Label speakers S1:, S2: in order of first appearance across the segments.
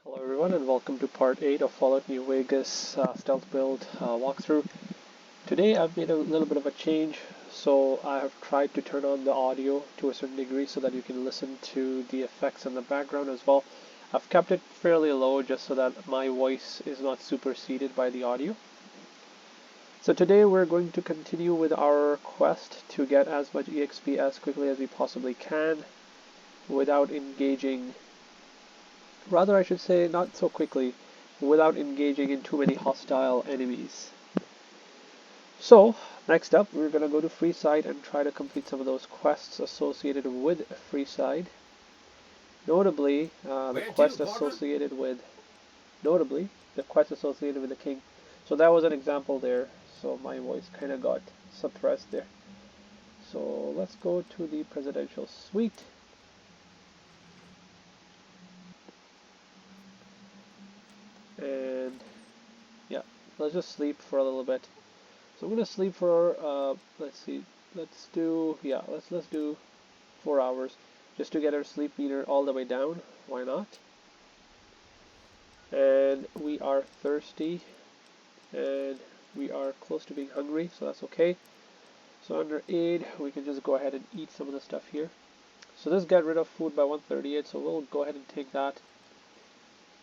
S1: Hello everyone and welcome to part 8 of Fallout New Vegas stealth build walkthrough. Today I've made a little bit of a change, so I have tried to turn on the audio to a certain degree so that you can listen to the effects in the background as well. I've kept it fairly low just so that my voice is not superseded by the audio. So today we're going to continue with our quest to get as much EXP as quickly as we possibly can without engaging. Rather, I should say, not so quickly, without engaging in too many hostile enemies. So, next up, we're going to go to Freeside and try to complete some of those quests associated with Freeside. Notably, the quest associated with the king. So that was an example there, so my voice kind of got suppressed there. So let's go to the presidential suite. And yeah, let's just sleep for a little bit. So I'm gonna sleep for let's do 4 hours just to get our sleep meter all the way down. Why not? And we are thirsty and we are close to being hungry, so that's okay. So under aid, we can just go ahead and eat some of the stuff here. So this get rid of food by 138, so we'll go ahead and take that.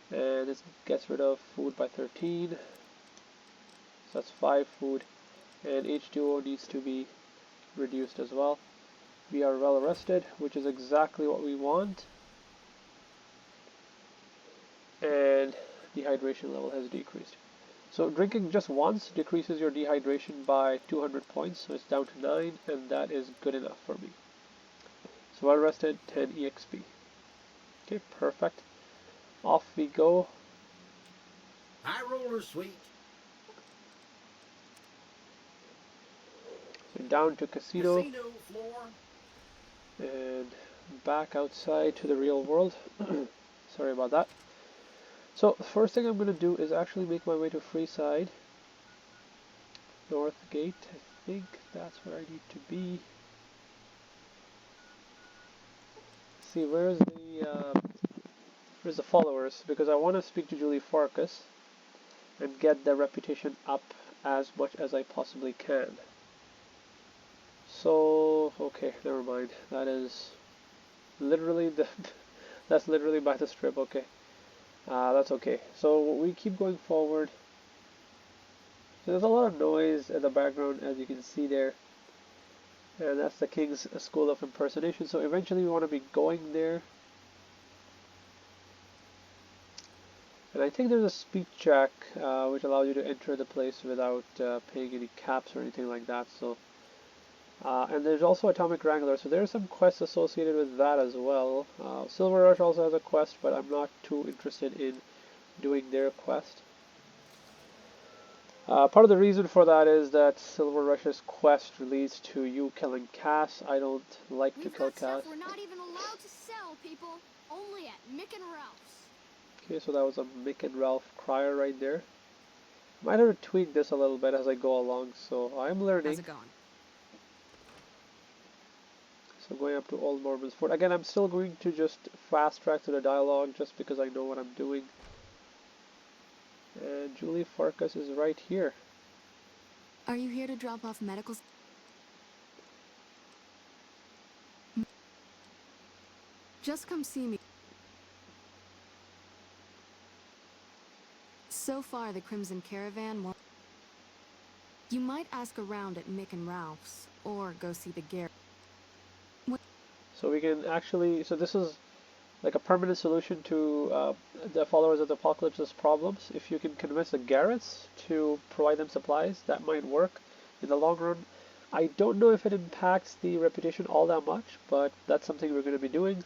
S1: And this gets rid of food by 13, so that's 5 food, and H2O needs to be reduced as well. We are well rested, which is exactly what we want, and dehydration level has decreased. So drinking just once decreases your dehydration by 200 points, so it's down to 9, and that is good enough for me. So well rested, 10 EXP. Okay, perfect. Off we go.
S2: High roller sweet.
S1: So down to casino
S2: floor.
S1: and back outside to the real world. Sorry about that. So the first thing I'm going to do is actually make my way to Freeside. North Gate, I think that's where I need to be. See, where's the followers, because I want to speak to Julie Farkas and get their reputation up as much as I possibly can. So, okay, never mind. That is literally that's literally by the strip. Okay, that's okay. So we keep going forward. So there's a lot of noise in the background, as you can see there, and that's the King's School of Impersonation. So eventually we want to be going there. And I think there's a speed check which allows you to enter the place without paying any caps or anything like that. So, and there's also Atomic Wrangler, so there's some quests associated with that as well. Silver Rush also has a quest, but I'm not too interested in doing their quest. Part of the reason for that is that Silver Rush's quest leads to you killing Cass. I don't like to kill Cass.
S3: We're not even allowed to sell, people. Only at Mick and Ralph's.
S1: Okay, so that was a Mick and Ralph crier right there. Might have to tweak this a little bit as I go along, so I'm learning.
S3: How's it going?
S1: So going up to Old Mormon's Fort. Again, I'm still going to just fast track to the dialogue just because I know what I'm doing. And Julie Farkas is right here.
S3: Are you here to drop off medicals? Just come see me. So far, the Crimson Caravan won't. You might ask around at Mick and Ralph's, or go see the Garretts.
S1: So we can actually, so this is like a permanent solution to the followers of the Apocalypse's problems. If you can convince the Garretts to provide them supplies, that might work in the long run. I don't know if it impacts the reputation all that much, but that's something we're going to be doing.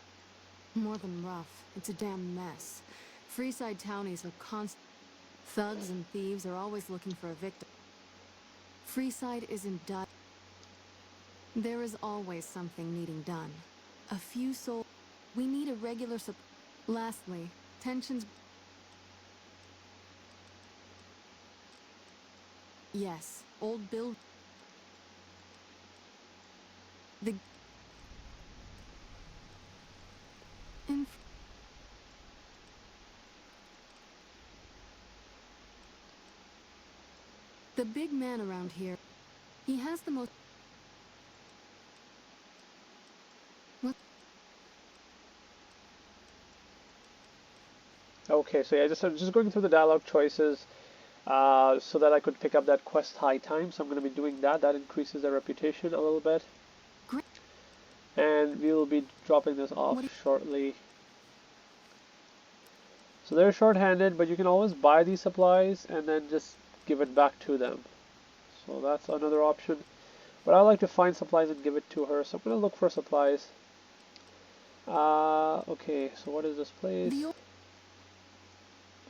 S3: More than rough, it's a damn mess. Freeside townies are constant. Thugs and thieves are always looking for a victim. Freeside isn't done. There is always something needing done. A few souls. We need a regular Lastly, tensions. Yes, old Bill. The. The big man around here, he has the most... What?
S1: Okay, so yeah, I'm just going through the dialogue choices so that I could pick up that quest high time. So I'm going to be doing that. That increases their reputation a little bit.
S3: Great.
S1: And we will be dropping this off
S3: What
S1: shortly. So they're short-handed, but you can always buy these supplies and then just give it back to them. So that's another option. But I like to find supplies and give it to her. So I'm going to look for supplies. Okay, so what is this place?
S3: the...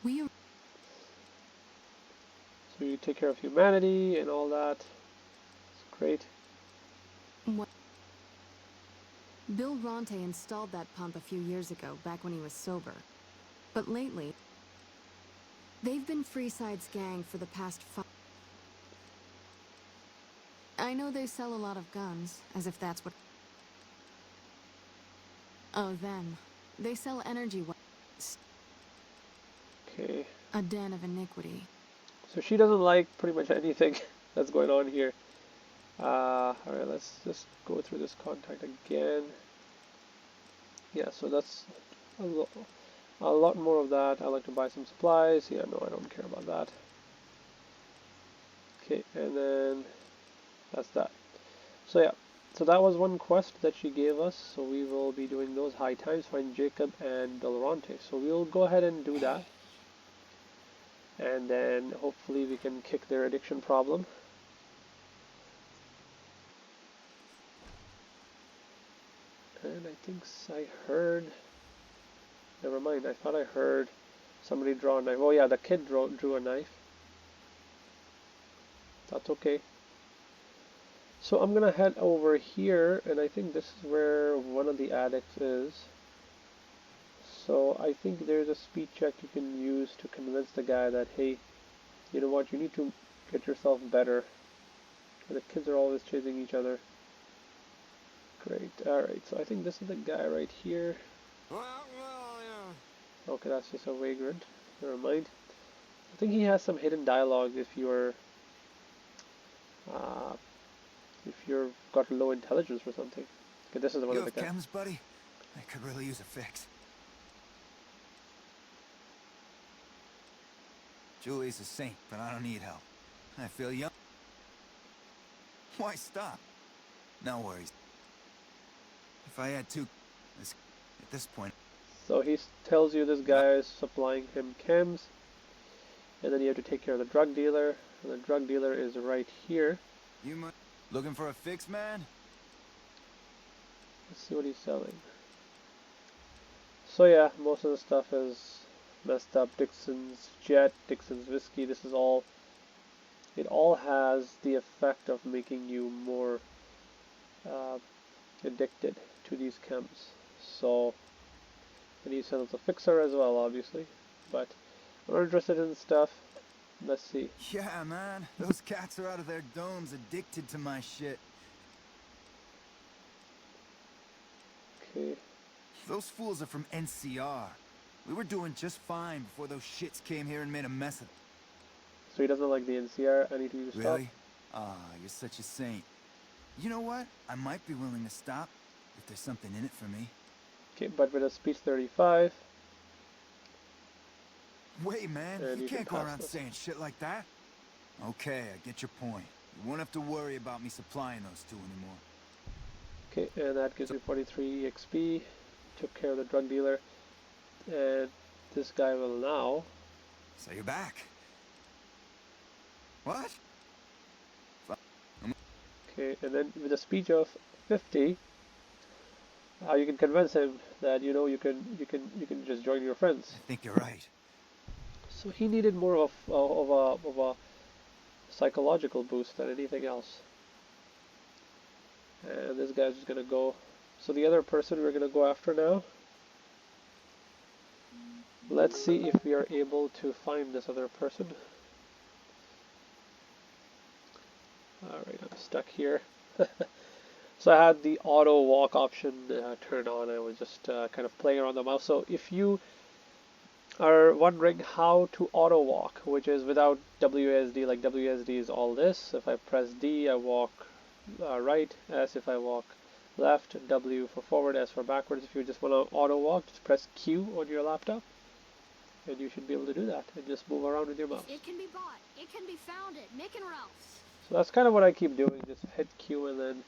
S3: We...
S1: So you take care of humanity and all that. It's great.
S3: What? Bill Ronte installed that pump a few years ago, back when he was sober. But lately, they've been Freeside's gang for the past 5... I know they sell a lot of guns, as if that's what... Oh, them. They sell energy weapons.
S1: Okay.
S3: A den of iniquity.
S1: So she doesn't like pretty much anything that's going on here. Alright, let's just go through this contact again. Yeah, so that's a lot more of that. I like to buy some supplies. Yeah, no, I don't care about that. Okay, and then that's that. So yeah, so that was one quest that she gave us. So we will be doing those high times, find Jacob and Belronte. So we'll go ahead and do that. And then hopefully we can kick their addiction problem. And I think I heard... Never mind, I thought I heard somebody draw a knife. Oh yeah, the kid drew a knife. That's okay. So I'm gonna head over here, and I think this is where one of the addicts is. So I think there's a speed check you can use to convince the guy that, hey, you know what, you need to get yourself better. And the kids are always chasing each other. Great, alright, so I think this is the guy right here.
S2: Well, yeah.
S1: Okay, that's just a vagrant. Never mind. I think he has some hidden dialogue if you're got low intelligence or something. Okay, this is one
S4: You
S1: of the
S4: have
S1: guys.
S4: chems, buddy? I could really use a fix. Julie's a saint, but I don't need help. I feel young. Why stop? No worries. If I had to... At this point...
S1: So he tells you this guy is supplying him chems, and then you have to take care of the drug dealer. And the drug dealer is right here.
S4: You might... Looking for a fix, man?
S1: Let's see what he's selling. So yeah, most of the stuff is messed up. Dixon's Jet, Dixon's Whiskey, this is all... It all has the effect of making you more addicted to these chems. So, and he sells a fixer as well, obviously. But I'm not interested in stuff. Let's see.
S4: Yeah, man. Those cats are out of their domes addicted to my shit.
S1: Okay.
S4: Those fools are from NCR. We were doing just fine before those shits came here and made a mess of it.
S1: So he doesn't like the NCR. I need to stop.
S4: Really? Ah, you're such a saint. You know what? I might be willing to stop if there's something in it for me.
S1: Okay, but with a speed 35.
S4: Wait, man.
S1: And
S4: You
S1: you can
S4: can't go
S1: pass
S4: around
S1: this.
S4: saying shit like that. Okay, I get your point. You won't have to worry about me supplying those two anymore.
S1: Okay, and that gives me 43 XP. Took care of the drug dealer. And this guy will now...
S4: So you're back. What?
S1: Okay, and then with a speed of 50, you can convince him that you can just join your friends.
S4: I think you're right.
S1: So he needed more of a psychological boost than anything else. And this guy's just gonna go. So the other person we're gonna go after now. Let's see if we are able to find this other person. Alright, I'm stuck here. So I had the auto walk option turned on. I was just kind of playing around the mouse. So if you are wondering how to auto walk, which is without WASD. Like WASD is all this. If I press D, I walk right. S if I walk left. W for forward. S for backwards. If you just want to auto walk, just press Q on your laptop, and you should be able to do that and just move around with your mouse.
S3: It can be bought. It can be found at Mick and Ralph's.
S1: So that's kind of what I keep doing. Just hit Q and then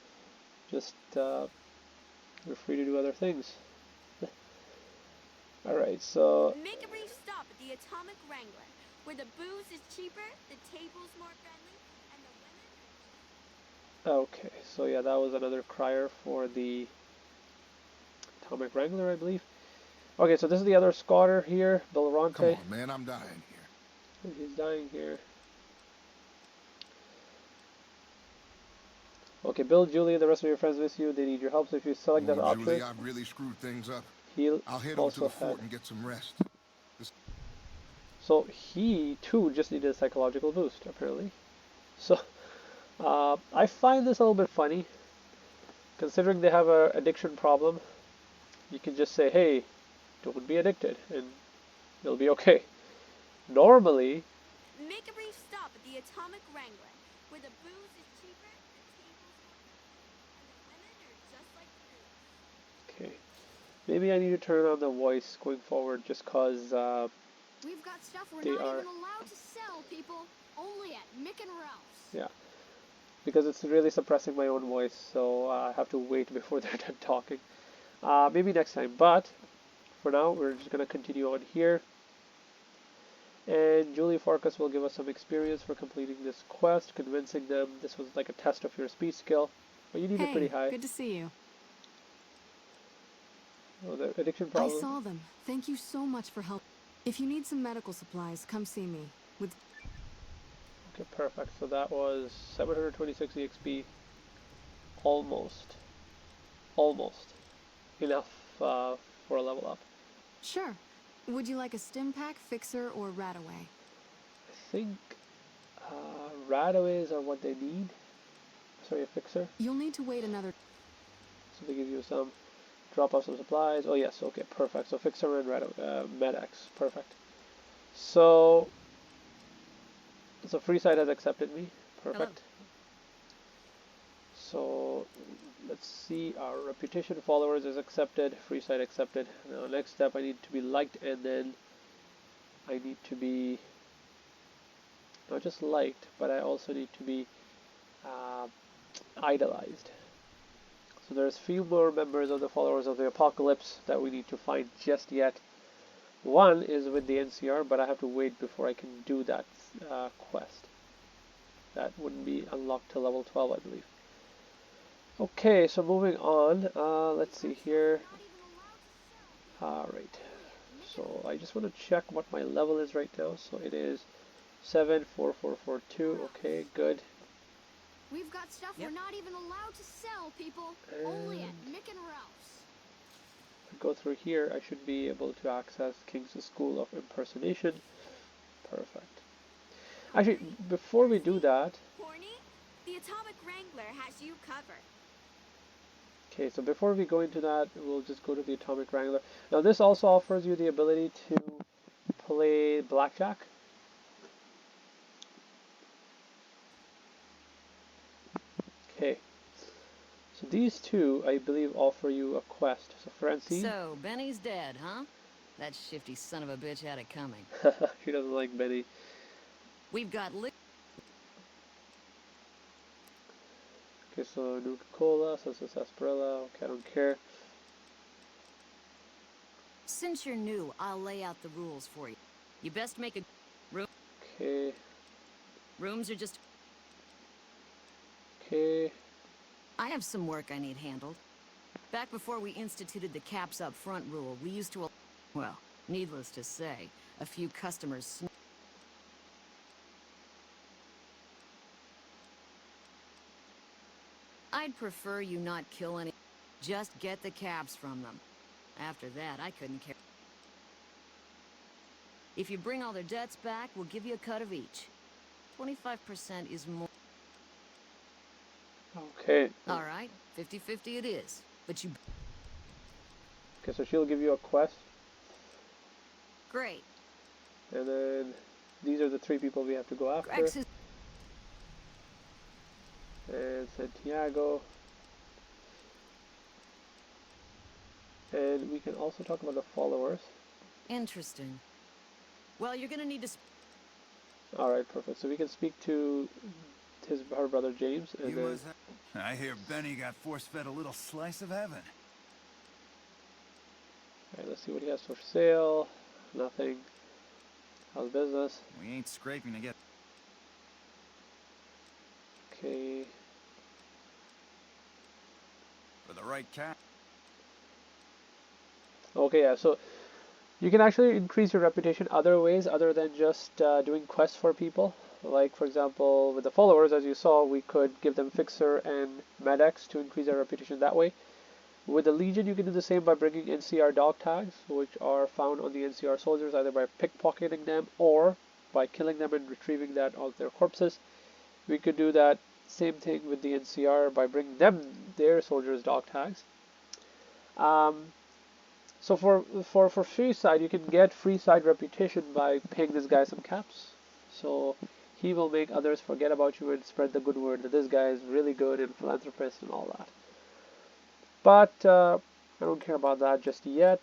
S1: just you're free to do other things. Alright, so
S5: Make a brief stop at the Atomic Wrangler, where the booze is cheaper, the table's more friendly, and the women...
S1: okay, so yeah, that was another crier for the Atomic Wrangler, I believe. Okay, so this is the other squatter here, Belronte.
S2: Come on, man, I'm dying here.
S1: He's dying here. Okay, Bill, Julie, and the rest of your friends with you, they need your help, so if you select that option,
S2: Julie, I've really screwed things up. I'll head over to
S1: also
S2: the fort
S1: had.
S2: and get some rest.
S1: So he too just needed a psychological boost, apparently. So I find this a little bit funny, considering they have a addiction problem. You can just say, "Hey, don't be addicted," and it'll be okay. Normally,
S5: Make a brief stop at the Atomic Wrangler, where the booze is cheaper, the table's more friendly, and the women are just like the booze.
S1: okay, maybe I need to turn on the voice going forward, just cause
S3: We've got stuff we're
S1: They
S3: not
S1: are-
S3: even allowed to sell, people. Only at Mick and Ralph's.
S1: yeah, because it's really suppressing my own voice, so I have to wait before they're done talking. Maybe next time, but for now, we're just gonna continue on here. And Julie Farkas will give us some experience for completing this quest, convincing them this was like a test of your speech skill. But you need it pretty high.
S3: Good to see you.
S1: Oh, the addiction
S3: I
S1: problem.
S3: saw them. Thank you so much for help. If you need some medical supplies, come see me. With
S1: Okay, perfect. So that was 726 EXP. Almost enough for a level up.
S3: Sure. Would you like a stim pack, fixer, or Radaway?
S1: I think Radaways are what they need. Sorry, a fixer.
S3: You'll need to wait another.
S1: So they give you some drop off some supplies. Oh yes, okay, perfect. So fixer and Medex, perfect. So Freeside has accepted me. Perfect. So let's see, our reputation followers is accepted, Freeside accepted. Now next step, I need to be liked, and then I need to be not just liked, but I also need to be idolized. So there's few more members of the followers of the apocalypse that we need to find just yet. One is with the NCR, but I have to wait before I can do that quest. That wouldn't be unlocked till level 12, I believe. Okay, so moving on, let's see here. Alright, so I just want to check what my level is right now. So it is 74442. Okay, good.
S3: We've got stuff we're not even allowed to sell, people. Only at Mick and Ralph's.
S1: If I go through here, I should be able to access King's School of Impersonation. Perfect. Actually, before we do that,
S5: Horny? The Atomic Wrangler has you covered.
S1: okay, so before we go into that, we'll just go to the Atomic Wrangler. Now this also offers you the ability to play blackjack. Okay, so these two, I believe, offer you a quest. So Francine,
S6: So, Benny's dead, huh? That shifty son of a bitch had it coming.
S1: she doesn't like Benny.
S6: We've got
S1: Okay, so Nuka-Cola, so this is Sarsaparilla. Okay, I don't care.
S6: Since you're new, I'll lay out the rules for you. You best make a room.
S1: Okay,
S6: Rooms are just.
S1: okay.
S6: I have some work I need handled. Back before we instituted the caps up front rule, we used to. Well, needless to say, a few customers. I'd prefer you not kill any. Just get the caps from them. After that, I couldn't care. If you bring all their debts back, we'll give you a cut of each. 25% is more.
S1: Okay.
S6: All right, 50-50 it is. But you...
S1: Okay, so she'll give you a quest.
S6: Great.
S1: And then these are the 3 people we have to go after.
S6: Grex is
S1: and Santiago. And we can also talk about the followers.
S6: interesting. Well, you're gonna need to.
S1: Alright, perfect. So we can speak to her brother James. And then,
S4: I hear Benny got force-fed a little slice of heaven.
S1: alright, let's see what he has for sale. Nothing. How's business?
S4: We ain't scraping to get.
S1: Okay.
S4: For the right cat.
S1: Okay, yeah, so you can actually increase your reputation other ways other than just doing quests for people. Like, for example, with the followers, as you saw, we could give them Fixer and Medex to increase their reputation that way. With the Legion, you can do the same by bringing NCR dog tags, which are found on the NCR soldiers, either by pickpocketing them or by killing them and retrieving that of their corpses. We could do that same thing with the NCR by bringing them their soldiers' dog tags. So for free side, you can get free side reputation by paying this guy some caps. So he will make others forget about you and spread the good word that this guy is really good and philanthropist and all that. But I don't care about that just yet.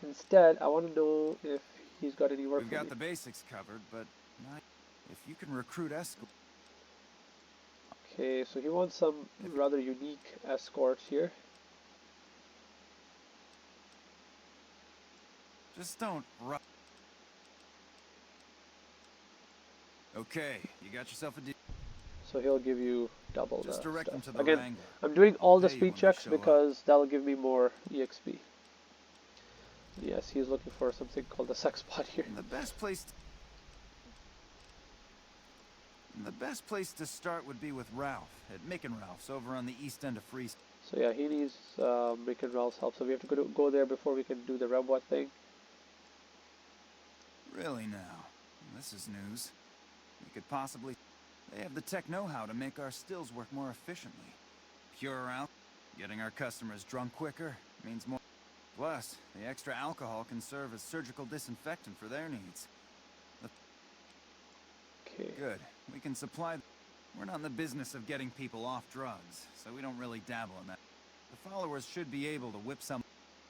S1: Instead, I want to know if he's got any work for me.
S4: We've got the basics covered, but not if you can recruit escort.
S1: Okay, so he wants some rather unique escorts here.
S4: Just don't rush. Okay, you got yourself a deal.
S1: So he'll give you double
S4: Just
S1: the
S4: direct
S1: stuff.
S4: them to the
S1: Again,
S4: Wrangler.
S1: I'm doing all the
S4: pay you
S1: speed
S4: when they
S1: checks
S4: show up.
S1: because that'll give me more EXP. Yes, he's looking for something called the sex bot here.
S4: And the best place to start would be with Ralph at Mick and Ralph's over on the east end of Freeze.
S1: So yeah, he needs Mick and Ralph's help. So we have to go there before we can do the robot thing.
S4: Really now? This is news. We could possibly... They have the tech know-how to make our stills work more efficiently. Pure out, getting our customers drunk quicker means more. Plus, the extra alcohol can serve as surgical disinfectant for their needs.
S1: Okay.
S4: Good. We can supply... We're not in the business of getting people off drugs, so we don't really dabble in that. The followers should be able to whip some...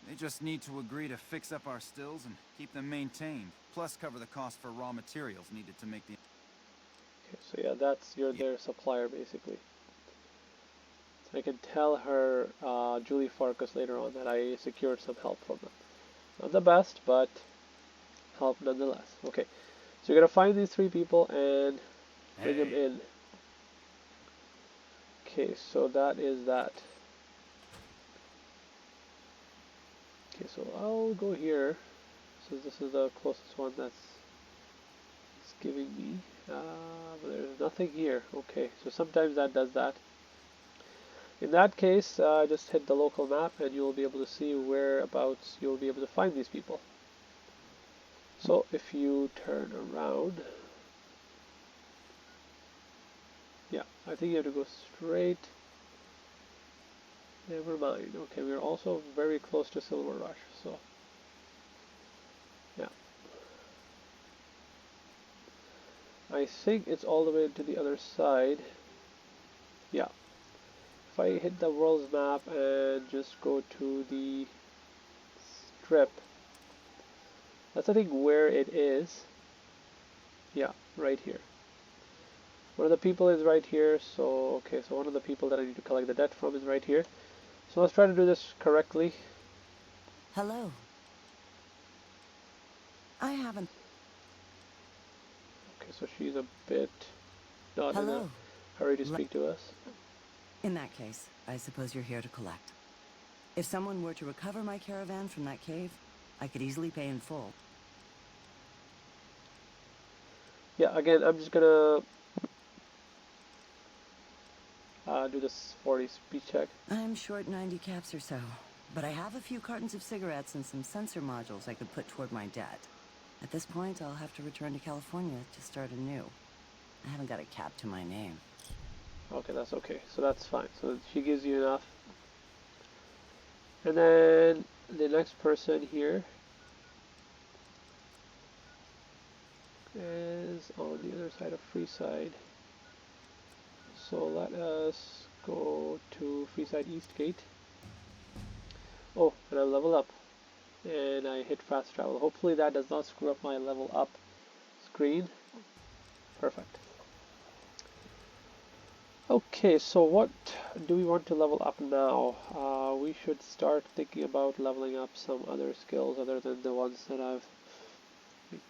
S4: They just need to agree to fix up our stills and keep them maintained, plus cover the cost for raw materials needed to make the...
S1: Okay, so yeah, that's their supplier basically. So I can tell her, Julie Farkas, later on that I secured some help from them. Not the best, but help nonetheless. Okay, so you're gonna find these 3 people and bring them in. Okay, so that is that. Okay, so I'll go here. So this is the closest one that's giving me. But there's nothing here. Okay, so sometimes that does that. In that case, just hit the local map and you'll be able to see whereabouts you'll be able to find these people. So if you turn around, yeah, I think you have to go straight. Never mind. Okay, we're also very close to Silver Rush, so yeah. I think it's all the way to the other side. Yeah. If I hit the world's map and just go to the strip, that's I think where it is. Yeah, right here. One of the people is right here, so okay, so one of the people that I need to collect the debt from is right here. So let's try to do this correctly.
S7: Hello. I haven't...
S1: Okay, so she's a bit not in a hurry to speak to us.
S7: In that case, I suppose you're here to collect. If someone were to recover my caravan from that cave, I could easily pay in full.
S1: Yeah, again, I'm just gonna do this 40 speed check.
S7: I'm short 90 caps or so, but I have a few cartons of cigarettes and some sensor modules I could put toward my debt. At this point, I'll have to return to California to start anew. I haven't got a cap to my name.
S1: Okay, that's okay. So that's fine. So she gives you enough. And then the next person here. the other side of Freeside. So let us go to Freeside East Gate. Oh, and I level up. And I hit fast travel. Hopefully that does not screw up my level up screen. Perfect. Okay, so what do we want to level up now? We should start thinking about leveling up some other skills other than the ones that I've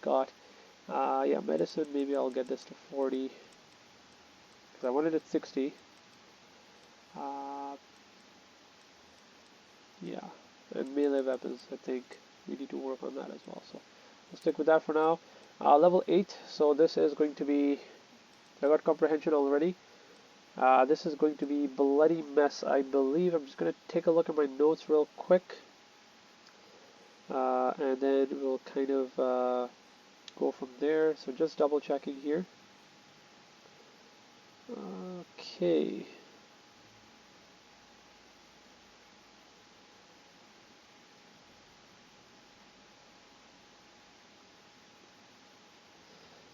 S1: got. Yeah, medicine, maybe I'll get this to 40. Because I wanted it 60. Yeah, and melee weapons, I think we need to work on that as well. So we'll stick with that for now. Level 8, so this is going to be, I got comprehension already. This is going to be Bloody Mess, I believe. I'm just going to take a look at my notes real quick. And then we'll kind of go from there. So just double checking here. Okay.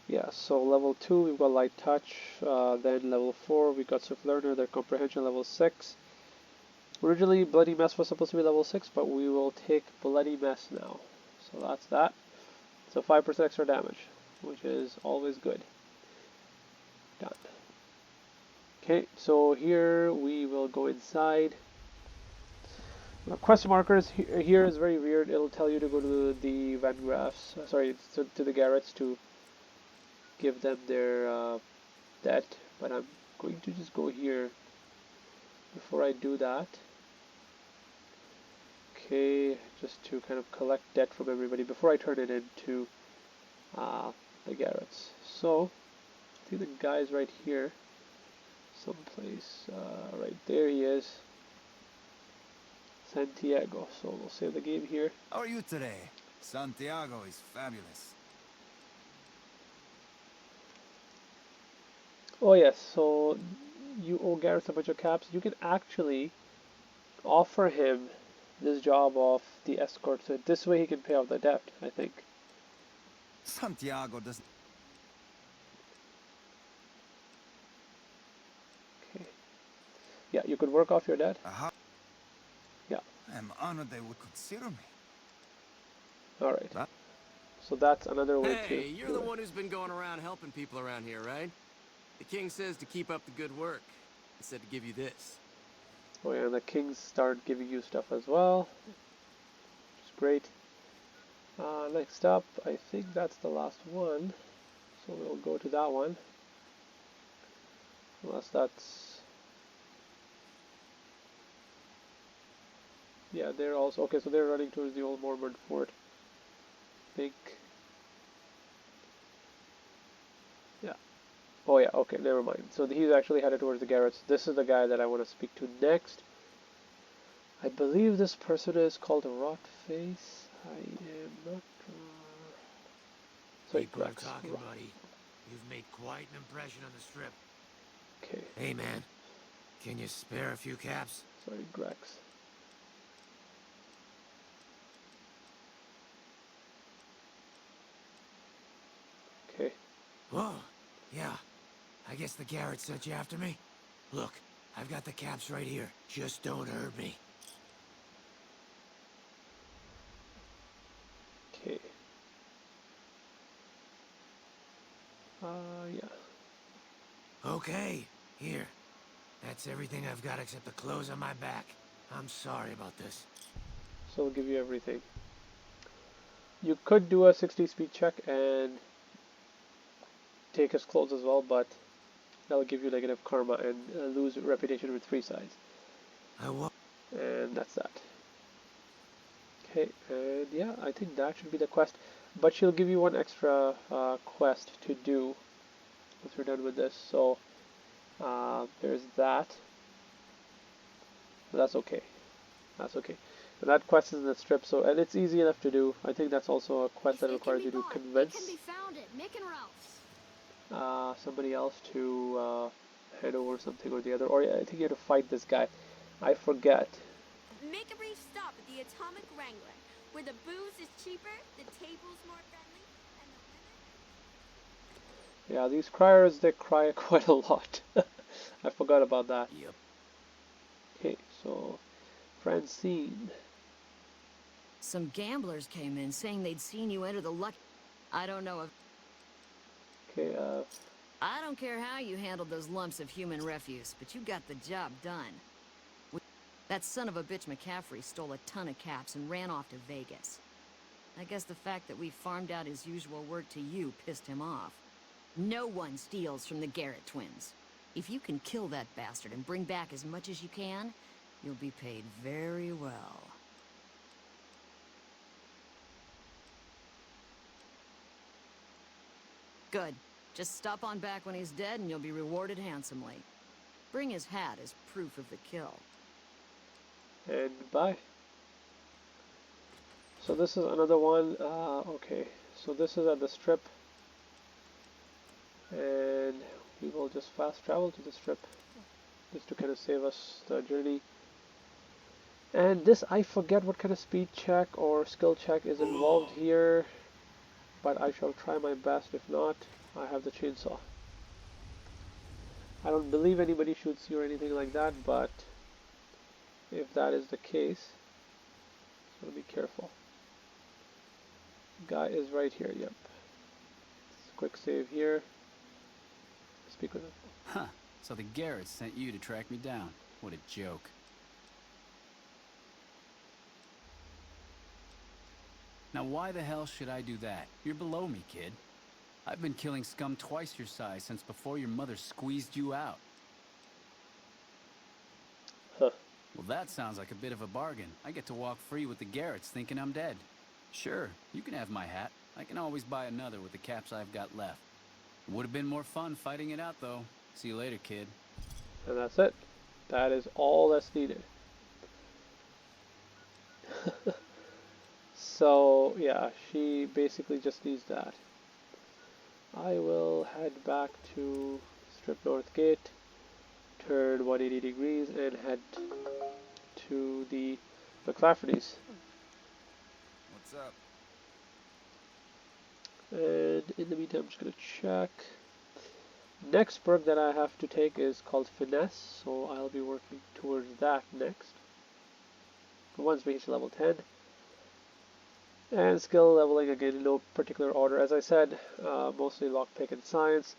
S1: Yeah, so level 2 we've got Light Touch, then level 4 we got Swift Learner, then Comprehension level 6. Originally Bloody Mess was supposed to be level 6, but we will take Bloody Mess now. So that's that. So 5% extra damage, which is always good. Done. Okay, so here we will go inside. Quest markers here is very weird. It'll tell you to go to the Van Graffs, to the Garretts to give them their debt, but I'm going to just go here before I do that. Okay, just to kind of collect debt from everybody before I turn it into the Garretts. So I think the guy's right here someplace. Right there he is, Santiago. So we'll save the game here.
S4: How are you today? Santiago is fabulous.
S1: Oh yes, so you owe Garretts a bunch of caps. You can actually offer him this job of the escort, so this way he can pay off the debt, I think.
S4: Santiago does.
S1: Okay. Yeah, you could work off your debt. Yeah.
S4: I'm honored they would consider me.
S1: Alright. So that's another way to...
S8: Hey, you're the one who's been going around helping people around here, right? The king says to keep up the good work. He said to give you this.
S1: Oh yeah, and the kings start giving you stuff as well, which is great. Next up, I think that's the last one, so we'll go to that one. Unless that's... Yeah, they're also... Okay, so they're running towards the old Mormon fort. I think... Yeah. Oh yeah, okay, never mind. So he's actually headed towards the Garretts. This is the guy that I want to speak to next. I believe this person is called Rotface. I am not... Sorry,
S9: People are
S1: Grex.
S9: talking, buddy. You've made quite an impression on the strip.
S1: Okay.
S9: Hey, man. Can you spare a few caps?
S1: Sorry, Grex. Okay.
S9: Whoa. Yeah. I guess the Garretts sent you after me? Look, I've got the caps right here. Just don't hurt me.
S1: Okay. Yeah.
S9: Okay. Here. That's everything I've got except the clothes on my back. I'm sorry about this.
S1: So we'll give you everything. You could do a 60 speed check and take his clothes as well, but that'll give you negative karma and lose reputation with Freeside.
S9: I won't.
S1: And that's that. Okay, and yeah, I think that should be the quest. But she'll give you one extra quest to do once we're done with this. So there's that. But that's okay. That's okay. And that quest is in the strip, so and it's easy enough to do. I think that's also a quest that requires you to convince somebody else to head over something or the other. Or yeah, I think you have to fight this guy. I forget.
S5: Make a brief stop at the Atomic Wrangler, where the booze is cheaper, the table's more friendly, and the
S1: Yeah, these criers, they cry quite a lot. I forgot about that.
S4: Yep.
S1: Okay, so Francine.
S6: Some gamblers came in saying they'd seen you enter the lucky... I don't know if...
S1: Okay,
S6: I don't care how you handled those lumps of human refuse, but you got the job done. That son of a bitch McCaffrey stole a ton of caps and ran off to Vegas. I guess the fact that we farmed out his usual work to you pissed him off. No one steals from the Garrett twins. If you can kill that bastard and bring back as much as you can, you'll be paid very well. Good. Just stop on back when he's dead and you'll be rewarded handsomely. Bring his hat as proof of the kill.
S1: and bye. So this is another one. Okay, so this is at the strip, and we will just fast travel to the strip just to kind of save us the journey. And this, I forget what kind of speed check or skill check is involved here, but I shall try my best. If not, I have the chainsaw. I don't believe anybody shoots you or anything like that, but if that is the case, so be careful. Guy is right here, yep. Quick save here. Speak with him.
S10: Huh. So the Garretts sent you to track me down. What a joke. Now why the hell should I do that? You're below me, kid. I've been killing scum twice your size since before your mother squeezed you out.
S1: Huh.
S10: Well, that sounds like a bit of a bargain. I get to walk free with the Garretts thinking I'm dead. Sure, you can have my hat. I can always buy another with the caps I've got left. It would have been more fun fighting it out, though. See you later, kid.
S1: And that's it. That is all that's needed. So, yeah, she basically just needs that. I will head back to Strip North Gate, turn 180 degrees, and head to the McClafferty's.
S4: What's up?
S1: And in the meantime, I'm just going to check. Next perk that I have to take is called Finesse, so I'll be working towards that next. Once reached level 10. And skill leveling again in no particular order. As I said, mostly lockpick and science.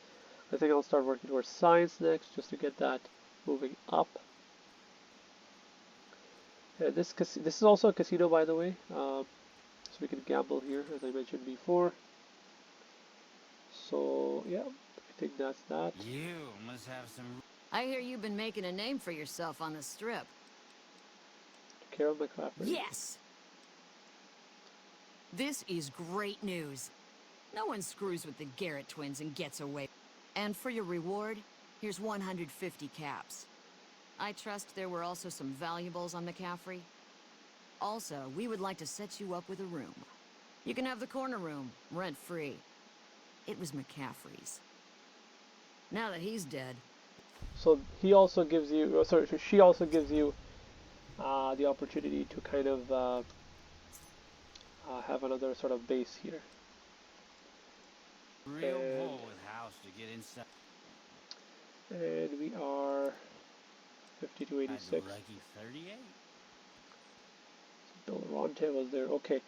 S1: I think I'll start working towards science next, just to get that moving up. And this is also a casino, by the way, so we can gamble here, as I mentioned before. So yeah, I think that's that.
S9: You must have some...
S6: I hear you've been making a name for yourself on the strip.
S1: Carol McClafferty.
S6: Yes! This is great news. No one screws with the Garrett twins and gets away. And for your reward, here's 150 caps. I trust there were also some valuables on McCaffrey. Also, we would like to set you up with a room. You can have the corner room, rent-free. It was McCaffrey's. Now that he's dead...
S1: So he also gives you, sorry, she also gives you the opportunity to kind of have another sort of base here.
S9: Real bull with house to get inside.
S1: And we are 5286.
S9: Lucky 38.
S1: Bill Ronte was there. Okay.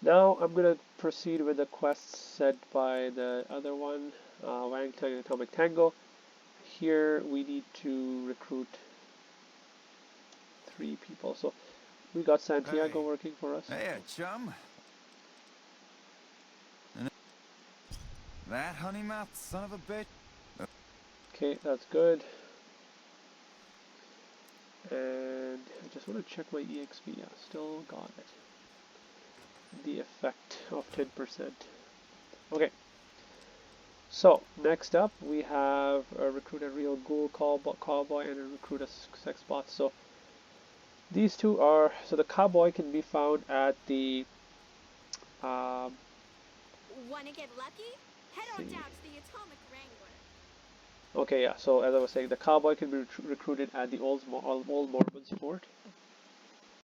S1: Now I'm going to proceed with the quests set by the other one, Wang Tang and Atomic Tango. Here we need to recruit 3 people. So we got Santiago working for us.
S4: Hey, chum. That honey-mouthed son of a bitch.
S1: Okay, that's good. And I just want to check my EXP. Yeah, still got it. The effect of 10%. Okay. So, next up we have a recruit a real ghoul cowboy and a recruit a sex bot. So, these two are, so the cowboy can be found at the,
S5: Wanna get lucky? Head on down to the Atomic Wrangler.
S1: okay, yeah, so as I was saying, the cowboy can be recruited at the Old Mormon Fort.